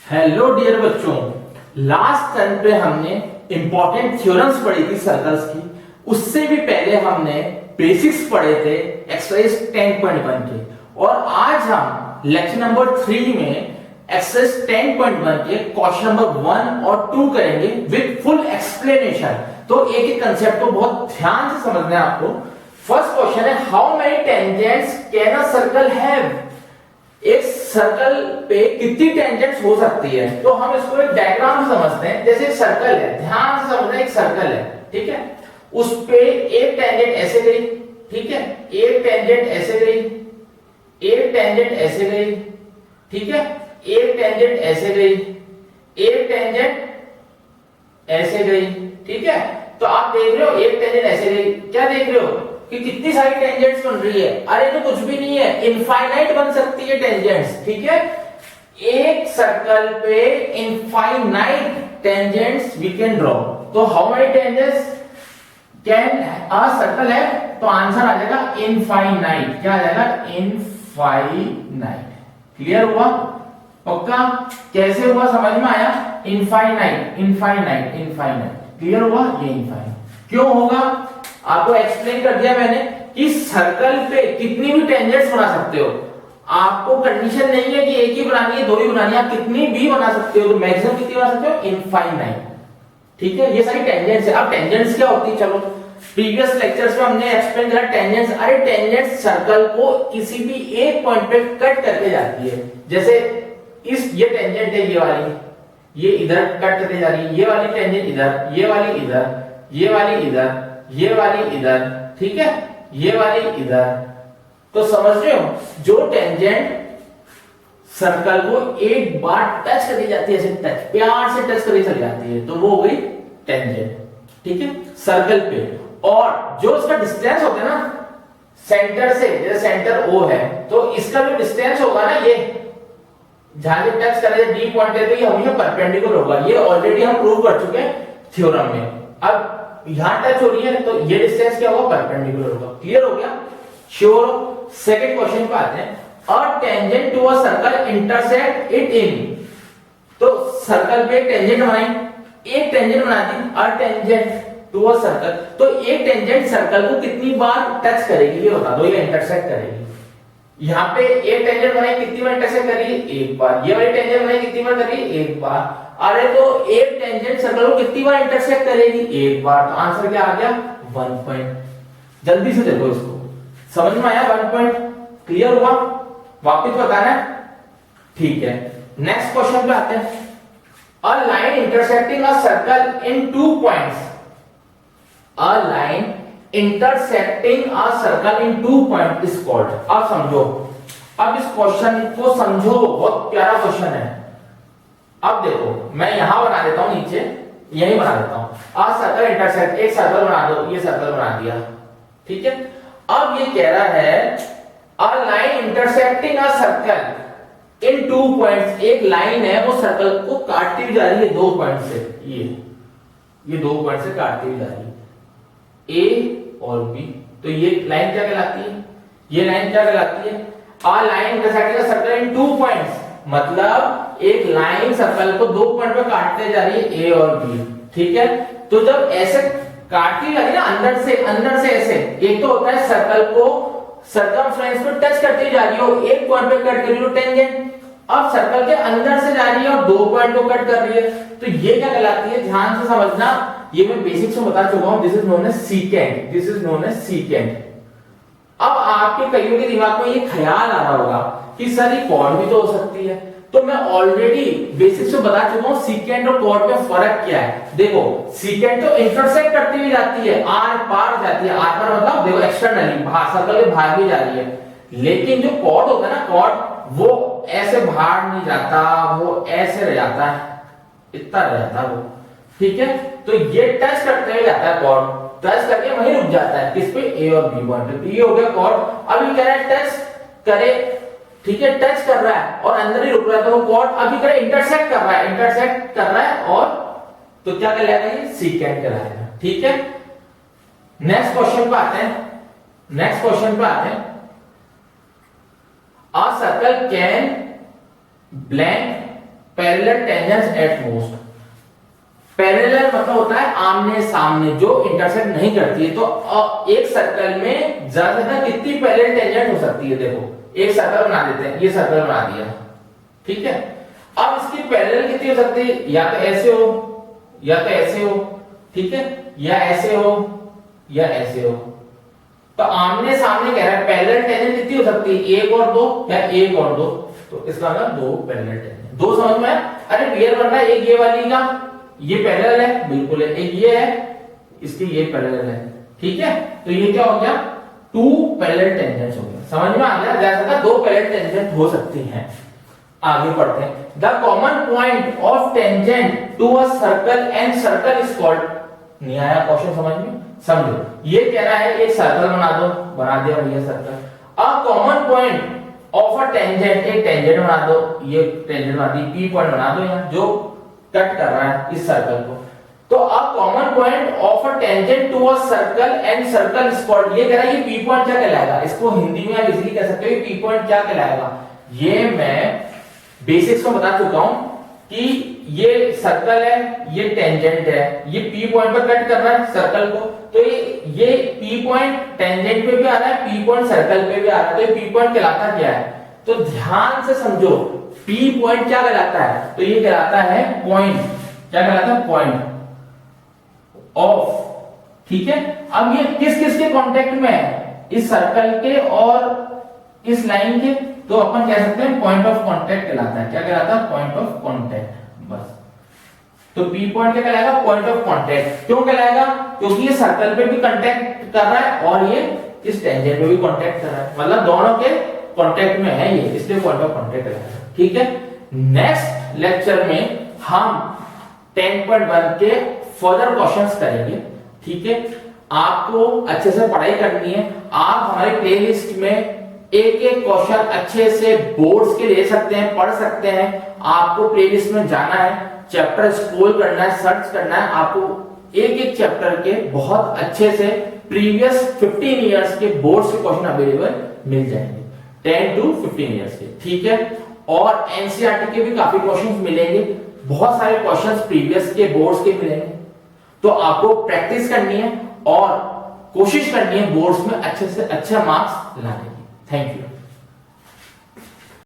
Hello dear बच्चों, last term पे हमने इंपॉर्टेंट थ्योरम्स पढ़ी थी सर्कल्स की। उससे भी पहले हमने बेसिक्स पढ़े थे एक्सरसाइज 10.1 के। और आज हम लेक्चर नंबर 3 में एक्सरसाइज 10.1 के क्वेश्चन नंबर 1 और 2 करेंगे विद फुल एक्सप्लेनेशन। तो एक एक कंसेप्ट को बहुत ध्यान से समझना है आपको। फर्स्ट क्वेश्चन है, how many tangents can a circle have? एक सर्कल पे कितनी टेंजेंट्स हो सकती है? तो हम इसको एक डायग्राम समझते हैं। जैसे एक सर्कल है, ध्यान से समझना, एक सर्कल है, ठीक है। उस पे एक टेंजेंट ऐसे गई, ठीक है, एक टेंजेंट ऐसे गई, एक टेंजेंट ऐसे गई, ठीक है, एक टेंजेंट ऐसे गई, एक टेंजेंट ऐसे गई, ठीक है। तो आप देख रहे हो एक टेंजेंट ऐसे गई, क्या देख रहे हो कि कितनी सारी टेंजेंट्स बन रही है? अरे तो कुछ भी नहीं है, इनफाइनाइट बन सकती है टेंजेंट्स, ठीक है। एक सर्कल पे infinite tangents we can draw. तो how many tangents can a circle है? तो आंसर आ जाएगा इनफाइनाइट। क्या आ जाएगा? इनफाइनाइट। क्लियर हुआ? पक्का? कैसे हुआ समझ में आया? Infinite, infinite, infinite. क्लियर हुआ? ये इनफाइनाइट क्यों होगा? आपको एक्सप्लेन कर दिया मैंने कि सर्कल पे कितनी भी टेंजेंट्स बना सकते हो। आपको कंडीशन नहीं है कि एक ही बनानी है, दो ही बनानी है, आप कितनी भी बना सकते हो। तो मैक्सिमम कितनी बना सकते हो? इनफाइनाइट, ठीक है। ये सारी टेंजेंट्स है। अब टेंजेंट्स क्या होती है? चलो, प्रीवियस लेक्चर्स में हमने एक्सप्लेन करा टेंजेंट्स। अरे टेंजेंट्स सर्कल को किसी भी एक पॉइंट पे कट करके जाती है। जैसे ये टेंजेंट है, ये वाली, ये इधर कट करके जा रही है, ये वाली टेंजेंट इधर, ये वाली इधर, ये वाली इधर, ये वाली इधर, ठीक है, ये वाली इधर। तो समझ रहे हो, जो टेंजेंट सर्कल को एक बार टच करी जाती है, ऐसे टच, प्यार से टच करी चली जाती है, तो वो हो गई टेंजेंट, ठीक है, सर्कल पे। और जो उसका डिस्टेंस होता है ना सेंटर से, जैसे सेंटर O है, तो इसका जो डिस्टेंस होगा ना, ये जहां से टच करे डी पॉइंट है, तो ये हमेशा परपेंडिकुलर होगा। ये ऑलरेडी हम प्रूव कर चुके हैं थ्योरम में। अब यहां टच हो रही है, तो ये डिस्टेंस क्या होगा? परपेंडिकुलर होगा। क्लियर हो गया? श्योर हो? सेकंड क्वेश्चन पे आते हैं। A tangent to a circle intersect it in. तो सर्कल पे टेंजेंट बनाई, एक टेंजेंट बना दी, a tangent to a circle. तो एक टेंजेंट सर्कल को कितनी बार टच करेगी ये बता दो, ये इंटरसेक्ट करेगी। यहाँ पे एक टेंजेंट बनाई, कितनी बार इंटरसेक्ट करेगी? एक बार। ये वाली टेंजेंट बनाई, कितनी बार करेगी? एक बार। अरे तो एक टेंजेंट सर्कल को कितनी बार इंटरसेक्ट करेगी? एक बार। तो आंसर क्या आ गया? 1 पॉइंट। जल्दी से देखो इसको, समझ में आया? 1 पॉइंट। क्लियर हुआ? वापिस बताना है, ठीक है। नेक्स्ट क्वेश्चन पे आते हैं। A line intersecting a circle in 2 points. A line intersecting a circle in 2 point is called. अब समझो, अब इस क्वेश्चन को समझो, बहुत प्यारा क्वेश्चन है। अब देखो, मैं यहां बना देता हूं, नीचे यही बना देता हूं। अ सर्कल इंटरसेक्ट, एक सर्कल बना दो, ये सर्कल बना दिया, ठीक है। अब ये कह रहा है a line intersecting a circle in 2 points. एक लाइन है, वो सर्कल को काटती हुई जा रही है 2 पॉइंट से। ये 2 पॉइंट से काटती हुई जा रही है, ए और बी। तो ये लाइन क्या कहलाती है? ये लाइन क्या कहलाती है? A line intersecting a circle in 2 points, मतलब एक लाइन सर्कल को 2 पॉइंट पे काटते जा रही है, ए और बी, ठीक है। तो जब ऐसे काटती जा रही है ना, अंदर से ऐसे, एक तो होता है सर्कल को सर्कमफ्रेंस पे टच करती जा रही हो, एक पॉइंट पे कट कर रही हो, टेंजेंट। अब सर्कल के अंदर से जा रही है और 2 पॉइंट को कट कर रही है, तो ये क्या कहलाती है? ध्यान से समझना, ये मैं बेसिक्स में बता चुका हूं। This is known as secant, this is known as secant. अब आपके कईयों के दिमाग में ये ख्याल आ रहा होगा कि सर ये कॉर्ड भी तो हो सकती है। तो मैं ऑलरेडी बेसिक्स में बता चुका हूं सीकेंट और कॉर्ड में फर्क क्या है। देखो, सीकेंट तो इंटरसेक्ट करती हुई जाती है, आर पार जाती है। आर पार मतलब देखो एक्सटर्नली, सर्कल के बाहर भी जा रही है। लेकिन जो कॉर्ड होता है ना, कॉर्ड वो ऐसे बाहर नहीं जाता, वो ऐसे रह जाता है, इतना रह जाता है वो, ठीक है। तो ये टच करते हुए जाता है कॉर्ड, टच करके वहीं रुक जाता है, किस पे? ए और बी पॉइंट पे। ये हो गया कॉर्ड। अभी कह रहा है टच करे, ठीक है, टच कर रहा है और अंदर ही रुक रहा है, तो वो कॉर्ड अभी करे इंटरसेक्ट कर रहा है, इंटरसेक्ट कर रहा है, और तो क्या कहलाएगा? ये सीकेंट कहलाएगा, ठीक है। नेक्स्ट क्वेश्चन पे आते हैं। नेक्स्ट क्वेश्चन पे आते हैं। A circle can blank parallel tangents at most. Parallel मतलब होता है आमने सामने, जो इंटरसेक्ट नहीं करती है। तो एक सर्कल में ज्यादा से ज्यादा कितनी पैरेलल टेंजेंट हो सकती है? देखो एक सर्कल बना देते हैं, ये सर्कल बना दिया, ठीक है। अब इसकी पैरेलल कितनी हो सकती है? या तो ऐसे हो, या तो ऐसे हो, ठीक है, या ऐसे हो, या ऐसे हो। तो आमने सामने कह रहा है पैरेलल टेंजेंट कितनी हो सकती है? एक और दो, या एक और दो। तो इसका मतलब दो पैरेलल टेंजेंट। दो समझ में? अरे पेयर बन रहा है, एक ये वाली का ये पैरेलल है, बिल्कुल है, एक ये है, इसकी ये पैरेलल है, ठीक है। तो ये क्या हो गया? टू पैरेलल टेंजेंट्स हो गया। समझ में आ गया? जैसा दो पैरेलल टेंजेंट हो सकती हैं। आगे पढ़ते हैं। The common point of tangent to a circle and circle is called. नहीं आया क्वेश्चन समझ में? समझो, ये कह रहा है एक सर्कल बना दो, बना दिया भैया circle. A common point of a tangent, एक टेंजेंट बना दो, ये टेंजेंट बना दी, पी पॉइंट बना दो यहां जो कट कर रहा है इस सर्कल को। तो a common point of a tangent to a circle and circle is called. ये कह रहा है ये पी पॉइंट क्या कहलाएगा? इसको हिंदी में आप इजीली कह सकते हो ये पी पॉइंट क्या कहलाएगा। ये मैं बेसिक्स को बता चुका हूं कि ये सर्कल है, ये टेंजेंट है, ये पी पॉइंट पर कट कर रहा है सर्कल को। तो ये पी पॉइंट टेंजेंट पे भी आ रहा है, पी पॉइंट सर्कल पे भी आ रहा है। तो ये पी पॉइंट कहलाता क्या है? तो ध्यान से समझो, पी पॉइंट क्या कहलाता है? तो ये कहलाता है पॉइंट, क्या कहलाता है? पॉइंट ऑफ, ठीक है। अब ये किस किस के कांटेक्ट में है? इस सर्कल के और इस लाइन के। तो अपन कह सकते हैं पॉइंट ऑफ कांटेक्ट कहलाता है। क्या कहलाता है? पॉइंट ऑफ कांटेक्ट, बस। तो पी पॉइंट क्या कहलाएगा? Point of contact. क्यों कहलाएगा? क्योंकि ये सर्कल पे भी कांटेक्ट कर रहा है और ये इस टेंजेंट पे भी कांटेक्ट कर रहा है, मतलब दोनों के कांटेक्ट में है ये, इसलिए पॉइंट ऑफ कांटेक्ट कहलाता है, ठीक है। नेक्स्ट लेक्चर में हम 10.1 के फर्दर क्वेश्चंस करेंगे, ठीक है। आपको अच्छे से पढ़ाई करनी है। आप हमारे प्लेलिस्ट में एक एक क्वेश्चन अच्छे से बोर्ड्स के ले सकते हैं, पढ़ सकते हैं। आपको प्लेलिस्ट में जाना है, चैप्टर स्क्रॉल करना है, सर्च करना है। आपको एक एक चैप्टर के बहुत अच्छे से प्रीवियस 15 इयर्स के बोर्ड्स के क्वेश्चन अवेलेबल मिल जाएंगे, 10 to 15 इयर्स के, ठीक है। और एनसीईआरटी के भी काफी क्वेश्चंस मिलेंगे, बहुत सारे क्वेश्चंस प्रीवियस के बोर्ड्स के मिलेंगे। तो आपको प्रैक्टिस करनी है और कोशिश करनी है बोर्ड्स में अच्छे से अच्छे मार्क्स लाने की। Thank you.